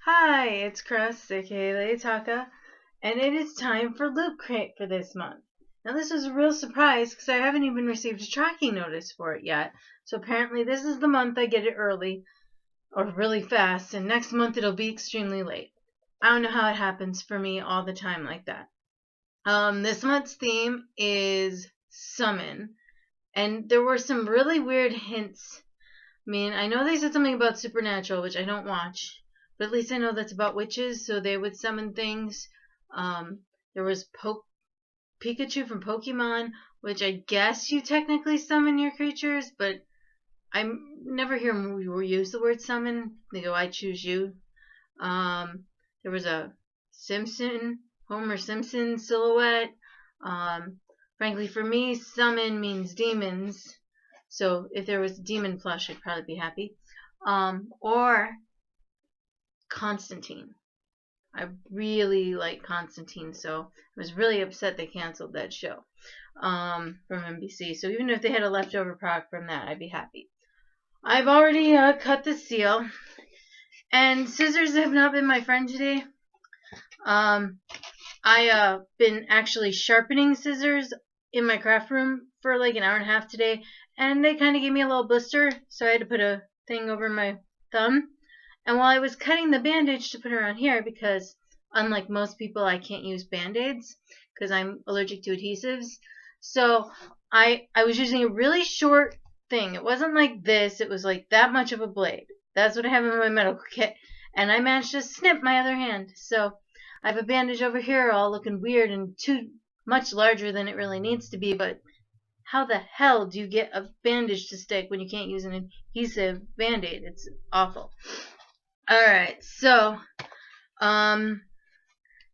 Hi, it's Crust, aka Lady Taka, and it is time for Lootcrate for this month. Now this was a real surprise because I haven't even received a tracking notice for it yet. So apparently this is the month I get it early, or really fast, and next month it'll be extremely late. I don't know how it happens for me all the time like that. This month's theme is Summon, and there were some really weird hints. I know they said something about Supernatural, which I don't watch, but at least I know that's about witches, so they would summon things. There was Pikachu from Pokemon, which I guess you technically summon your creatures, but I never hear them use the word summon. They go, I choose you. There was a Homer Simpson silhouette. Frankly, for me, summon means demons. So if there was a demon plush, I'd probably be happy. Or Constantine. I really like Constantine, so I was really upset they canceled that show from NBC. So even if they had a leftover product from that, I'd be happy. I've already cut the seal, and scissors have not been my friend today. I been actually sharpening scissors in my craft room for like an hour and a half today, and they kind of gave me a little blister, so I had to put a thing over my thumb. And while I was cutting the bandage to put around here, because unlike most people, I can't use band-aids because I'm allergic to adhesives, so I was using a really short thing. It wasn't like this. It was like that much of a blade. That's what I have in my medical kit, and I managed to snip my other hand. So I have a bandage over here all looking weird and too much larger than it really needs to be, but how the hell do you get a bandage to stick when you can't use an adhesive band-aid? It's awful. Alright, so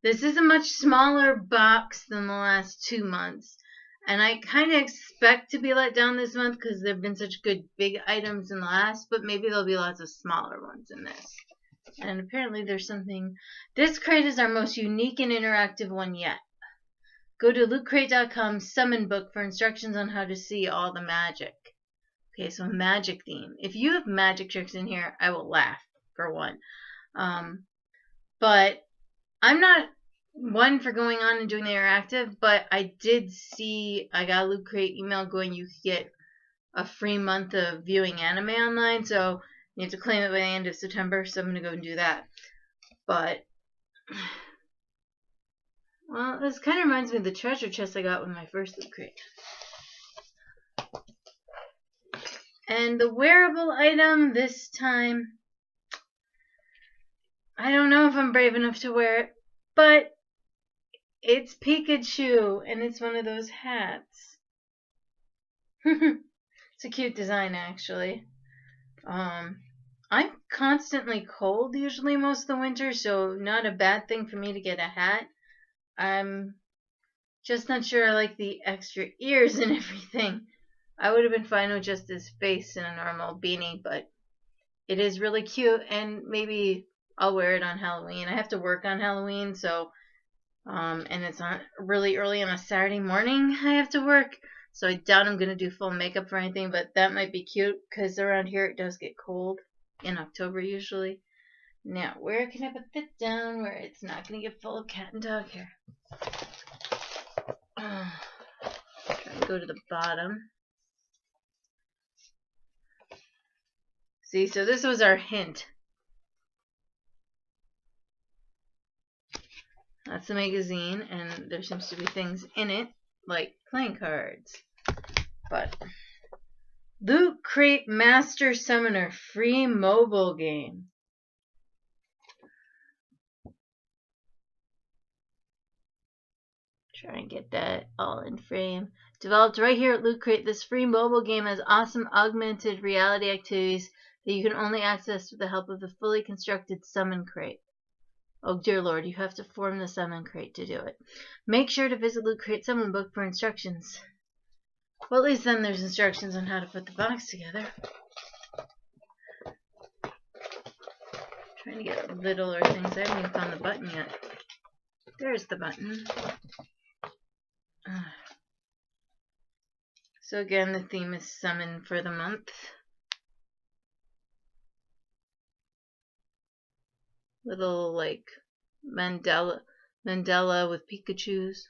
this is a much smaller box than the last 2 months, and I kind of expect to be let down this month because there have been such good big items in the last, but maybe there'll be lots of smaller ones in this. And apparently there's something. This crate is our most unique and interactive one yet. Go to lootcrate.com summon book for instructions on how to see all the magic. Okay, so magic theme. If you have magic tricks in here, I will laugh, for one. But I'm not one for going on and doing the interactive, but I did see, I got a Loot Crate email going, you could get a free month of viewing anime online, so you have to claim it by the end of September, so I'm going to go and do that. But, well, this kind of reminds me of the treasure chest I got with my first Loot Crate. And the wearable item this time, I don't know if I'm brave enough to wear it, but it's Pikachu, and it's one of those hats. It's a cute design, actually. I'm constantly cold usually most of the winter, so not a bad thing for me to get a hat. I'm just not sure I like the extra ears and everything. I would have been fine with just his face and a normal beanie, but it is really cute, and maybe I'll wear it on Halloween. I have to work on Halloween, so and it's not really early on a Saturday morning I have to work, so I doubt I'm going to do full makeup or anything, but that might be cute because around here it does get cold in October usually. Now, where can I put that down where it's not going to get full of cat and dog hair? Try to go to the bottom. See, so this was our hint. That's the magazine, and there seems to be things in it, like playing cards. But Loot Crate Master Summoner free mobile game. Try and get that all in frame. Developed right here at Loot Crate, this free mobile game has awesome augmented reality activities that you can only access with the help of the fully constructed Summon Crate. Oh dear Lord, you have to form the Summon Crate to do it. Make sure to visit Loot Crate Summon Book for instructions. Well, at least then there's instructions on how to put the box together. Trying to get littler things. I haven't even found the button yet. There's the button. So again, the theme is Summon for the month. Little, like, Mandela with Pikachus.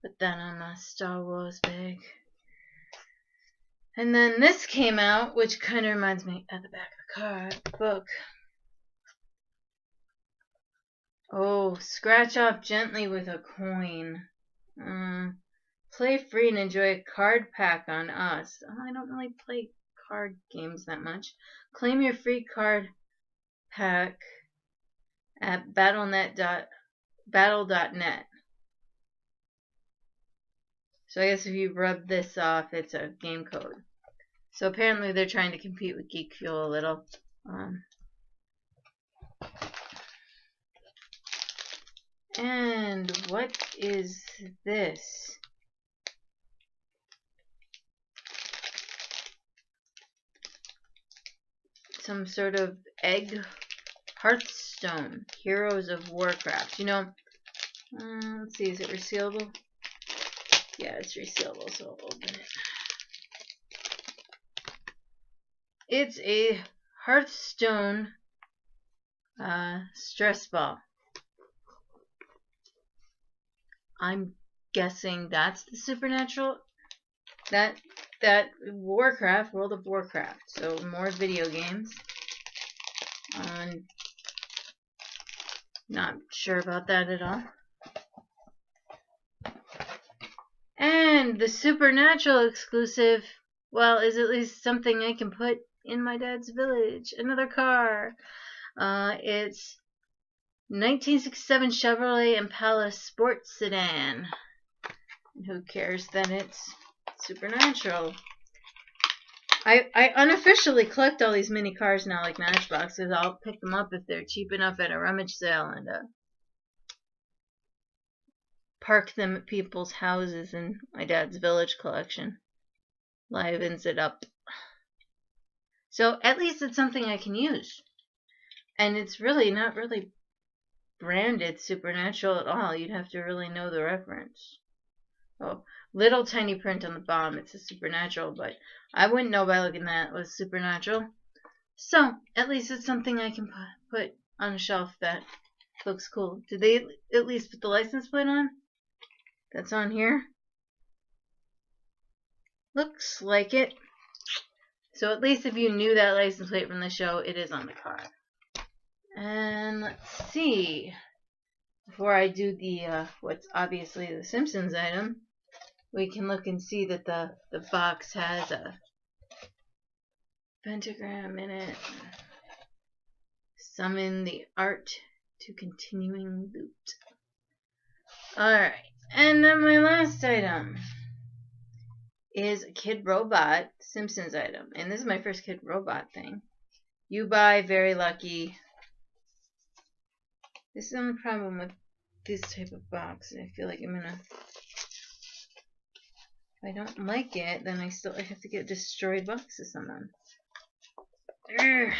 Put that on my Star Wars bag. And then this came out, which kind of reminds me at the back of the book. Oh, scratch off gently with a coin. Play free and enjoy a card pack on us. Oh, I don't really play card games that much. Claim your free card pack at battle.net. So I guess if you rub this off, it's a game code. So apparently they're trying to compete with Geek Fuel a little. And what is this? Some sort of egg Hearthstone. Heroes of Warcraft. You know, let's see, is it resealable? Yeah, it's resealable, so I'll open it. It's a Hearthstone stress ball. I'm guessing that's the supernatural. That Warcraft, World of Warcraft. So more video games. Not sure about that at all. And the supernatural exclusive, well, is at least something I can put in my dad's village. Another car. It's 1967 Chevrolet Impala sports sedan. And who cares that it's supernatural? I unofficially collect all these mini cars now, like Matchboxes. I'll pick them up if they're cheap enough at a rummage sale and park them at people's houses in my dad's village collection. Livens it up. So at least it's something I can use. And it's really not really branded supernatural at all. You'd have to really know the reference. Oh, little tiny print on the bottom. It says supernatural, but I wouldn't know by looking at it was supernatural. So at least it's something I can put on a shelf that looks cool. Did they at least put the license plate on? That's on here. Looks like it. So at least if you knew that license plate from the show, it is on the car. And let's see. Before I do the what's obviously the Simpsons item, we can look and see that the box has a pentagram in it. Summon the art to continuing loot. Alright, and then my last item is a Kid Robot Simpsons item. And this is my first Kid Robot thing. You buy, very lucky. This is the only problem with this type of box. I feel like I'm gonna... If I don't like it, then I have to get a destroyed box to someone. Urgh.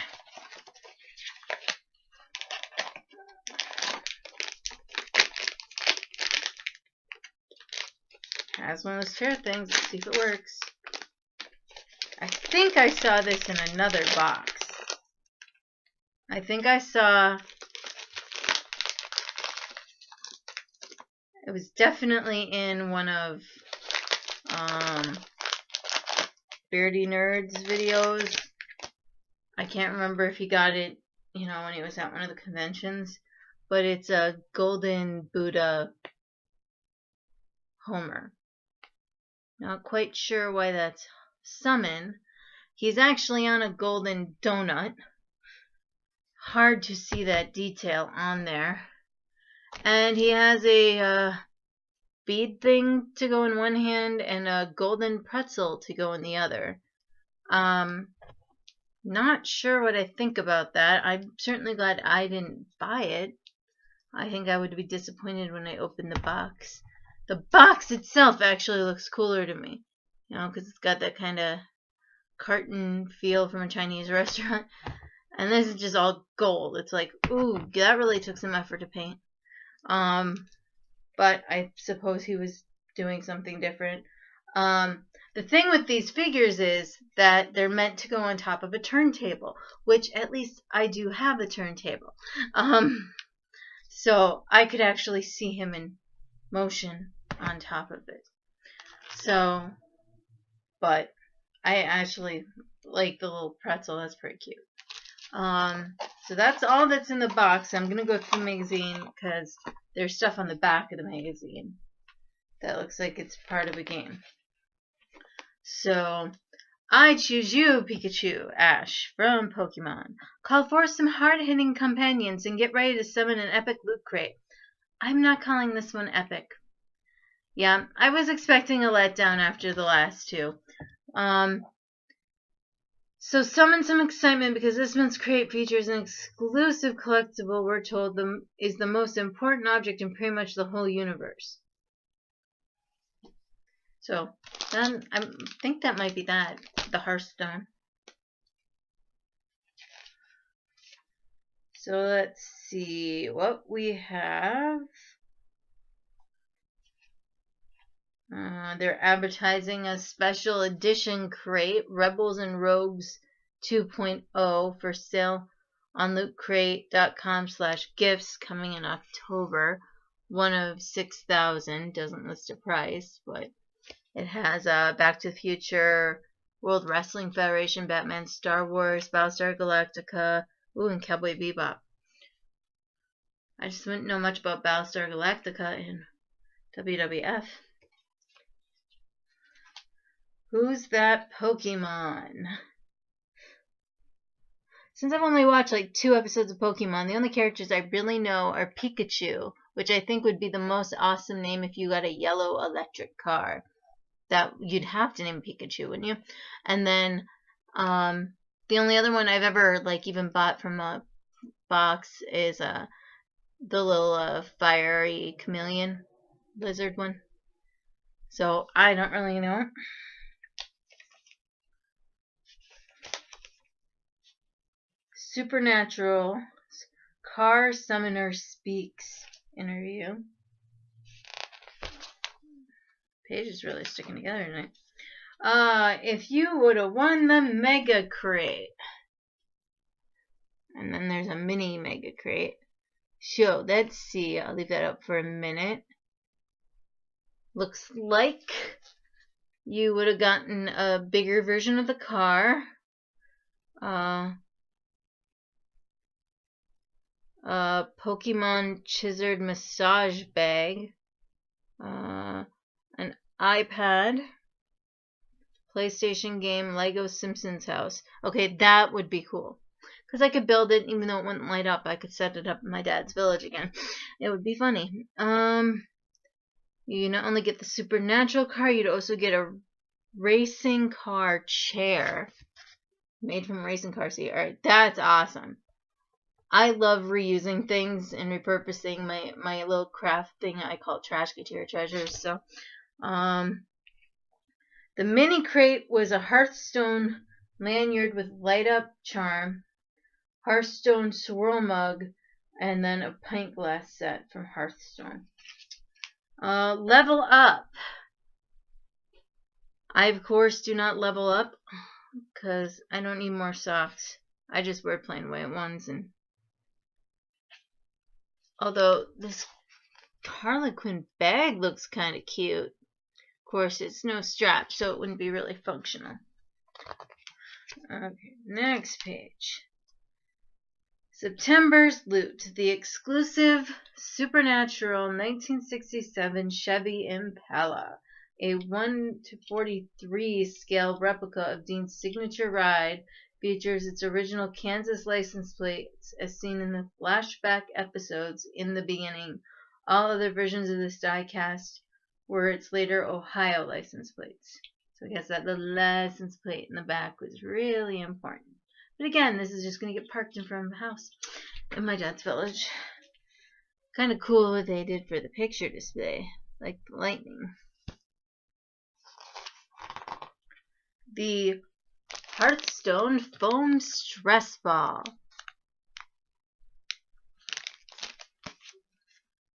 Has one of those chair things. Let's see if it works. I think I saw this in another box. I think I saw... It was definitely in one of Beardy Nerd's videos. I can't remember if he got it, you know, when he was at one of the conventions. But it's a Golden Buddha Homer. Not quite sure why that's summon. He's actually on a golden donut. Hard to see that detail on there. And he has a bead thing to go in one hand and a golden pretzel to go in the other. Not sure what I think about that. I'm certainly glad I didn't buy it. I think I would be disappointed when I opened the box. The box itself actually looks cooler to me. You know, because it's got that kind of carton feel from a Chinese restaurant. And this is just all gold. It's like, ooh, that really took some effort to paint. But I suppose he was doing something different. The thing with these figures is that they're meant to go on top of a turntable, which at least I do have a turntable. So I could actually see him in motion on top of it. So, but I actually like the little pretzel. That's pretty cute. So that's all that's in the box. I'm gonna go through the magazine because there's stuff on the back of the magazine that looks like it's part of a game. So, I choose you, Pikachu, Ash, from Pokemon. Call forth some hard-hitting companions and get ready to summon an epic Lootcrate. I'm not calling this one epic. Yeah, I was expecting a letdown after the last two. So summon some excitement because this month's crate features an exclusive collectible we're told is the most important object in pretty much the whole universe. So, then I think that might be the Hearthstone. So let's see what we have. They're advertising a special edition crate, Rebels and Rogues 2.0, for sale on lootcrate.com/gifts, coming in October. One of 6,000. Doesn't list a price, but it has Back to the Future, World Wrestling Federation, Batman, Star Wars, Battlestar Galactica, and Cowboy Bebop. I just wouldn't know much about Battlestar Galactica in WWF. Who's that Pokemon? Since I've only watched like 2 episodes of Pokemon, the only characters I really know are Pikachu, which I think would be the most awesome name if you got a yellow electric car. That you'd have to name Pikachu, wouldn't you? And then the only other one I've ever even bought from a box is the little fiery chameleon lizard one. So I don't really know. Supernatural Car Summoner Speaks interview. Page is really sticking together tonight. If you would have won the Mega Crate. And then there's a mini Mega Crate. So, let's see. I'll leave that up for a minute. Looks like you would have gotten a bigger version of the car. Pokemon Chisered Massage Bag. An iPad, PlayStation game, Lego Simpsons house. Okay, that would be cool. Because I could build it even though it wouldn't light up. I could set it up in my dad's village again. It would be funny. You not only get the Supernatural car, you'd also get a racing car chair. Made from racing car seat. Alright, that's awesome. I love reusing things and repurposing my little craft thing I call Trash Tier Treasures. So, the mini crate was a Hearthstone lanyard with light up charm, Hearthstone swirl mug, and then a pint glass set from Hearthstone. Level up. I, of course, do not level up because I don't need more socks. I just wear plain white ones. And although this Harlequin bag looks kind of cute. Of course, it's no strap, so it wouldn't be really functional. Okay, next page. September's Loot, the exclusive Supernatural 1967 Chevy Impala, a 1:43 scale replica of Dean's signature ride, features its original Kansas license plates as seen in the flashback episodes in the beginning. All other versions of this diecast were its later Ohio license plates. So I guess that little license plate in the back was really important. But again, this is just going to get parked in front of the house in my dad's village. Kind of cool what they did for the picture display, like the lightning. The Hearthstone Foam Stress Ball.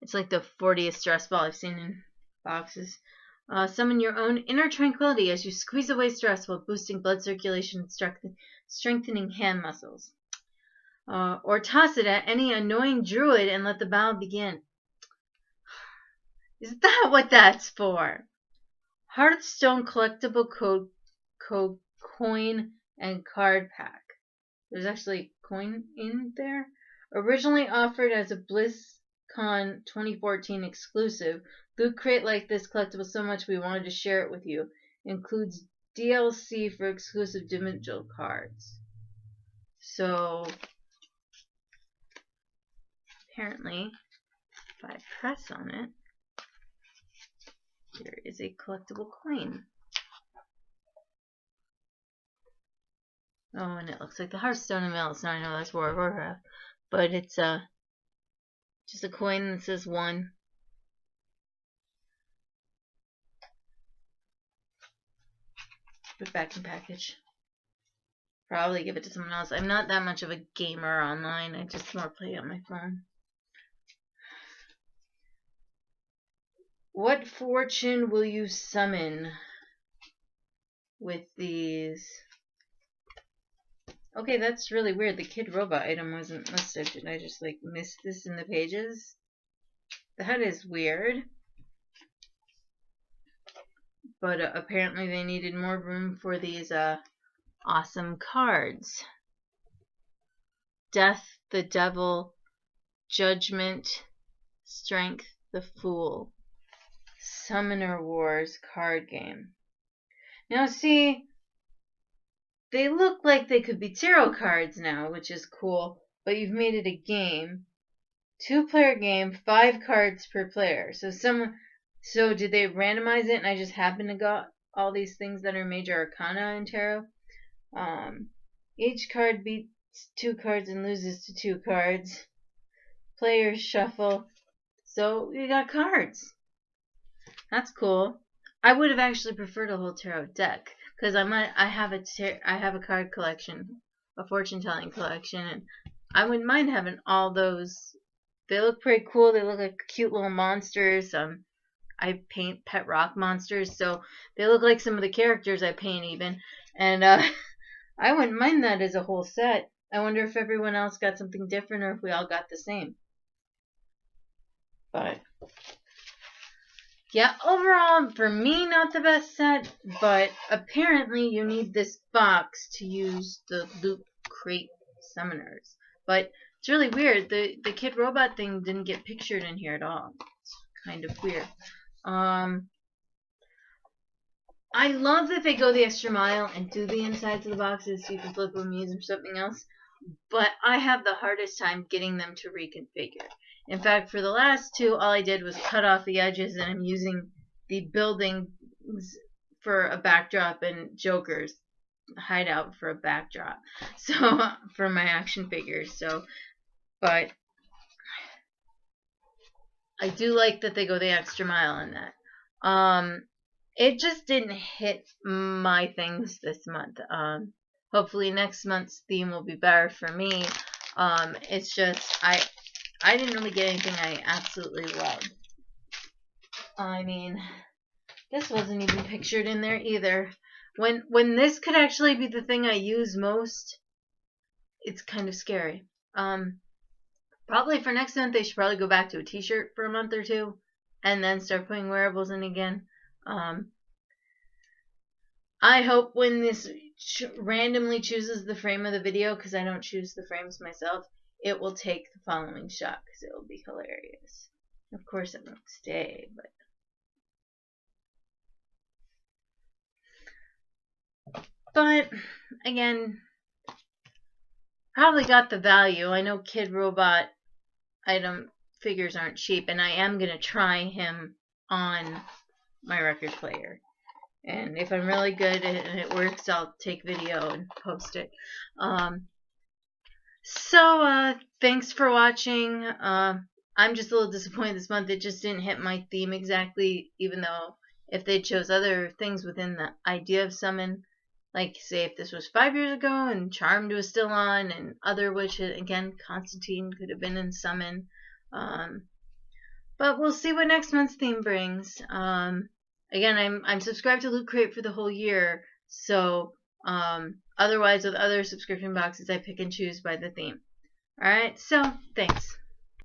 It's like the 40th stress ball I've seen in boxes. Summon your own inner tranquility as you squeeze away stress while boosting blood circulation and strengthening hand muscles. Or toss it at any annoying druid and let the battle begin. Is that what that's for? Hearthstone collectible code coin and card pack. There's actually coin in there. Originally offered as a BlizzCon 2014 exclusive, Lootcrate liked this collectible so much we wanted to share it with you. Includes DLC for exclusive digital cards. So apparently, if I press on it, there is a collectible coin. Oh, and it looks like the Hearthstone and Mail. Now I know that's World of Warcraft, but it's just a coin that says 1. Put it back in package. Probably give it to someone else. I'm not that much of a gamer online. I just more play on my phone. What fortune will you summon with these? Okay, that's really weird. The Kid Robot item wasn't listed. Did I just like miss this in the pages? That is weird. But apparently they needed more room for these awesome cards. Death, the Devil, Judgment, Strength, the Fool. Summoner Wars card game. Now see, they look like they could be tarot cards now, which is cool, but you've made it a game. 2-player game, 5 cards per player. So did they randomize it and I just happen to got all these things that are major arcana in tarot? Each card beats 2 cards and loses to 2 cards. Players shuffle. So you got cards. That's cool. I would have actually preferred a whole tarot deck because I have a card collection, a fortune telling collection, and I wouldn't mind having all those. They look pretty cool. They look like cute little monsters. I paint pet rock monsters, so they look like some of the characters I paint even, and I wouldn't mind that as a whole set. I wonder if everyone else got something different or if we all got the same. But yeah, overall, for me, not the best set, but apparently you need this box to use the Lootcrate summoners. But it's really weird. The Kid Robot thing didn't get pictured in here at all. It's kind of weird. I love that they go the extra mile and do the insides of the boxes so you can flip them, use them for something else. But I have the hardest time getting them to reconfigure. In fact, for the last 2, all I did was cut off the edges, and I'm using the buildings for a backdrop and Joker's hideout for a backdrop. So for my action figures. So, but I do like that they go the extra mile on that. It just didn't hit my things this month. Hopefully next month's theme will be better for me. It's just I didn't really get anything I absolutely loved. I mean, this wasn't even pictured in there either. When this could actually be the thing I use most, it's kind of scary. Probably for next month they should probably go back to a t-shirt for a month or 2 and then start putting wearables in again. I hope when this randomly chooses the frame of the video, because I don't choose the frames myself, it will take the following shot because it will be hilarious. Of course it won't stay, but again, probably got the value. I know Kid Robot item figures aren't cheap, and I am going to try him on my record player. And if I'm really good and it works, I'll take video and post it. So thanks for watching. I'm just a little disappointed this month. It just didn't hit my theme exactly, even though if they chose other things within the idea of summon, like say if this was 5 years ago and Charmed was still on and other witches, again, Constantine could have been in summon. But we'll see what next month's theme brings. Again, I'm subscribed to Lootcrate for the whole year, so otherwise with other subscription boxes I pick and choose by the theme. Alright, so thanks.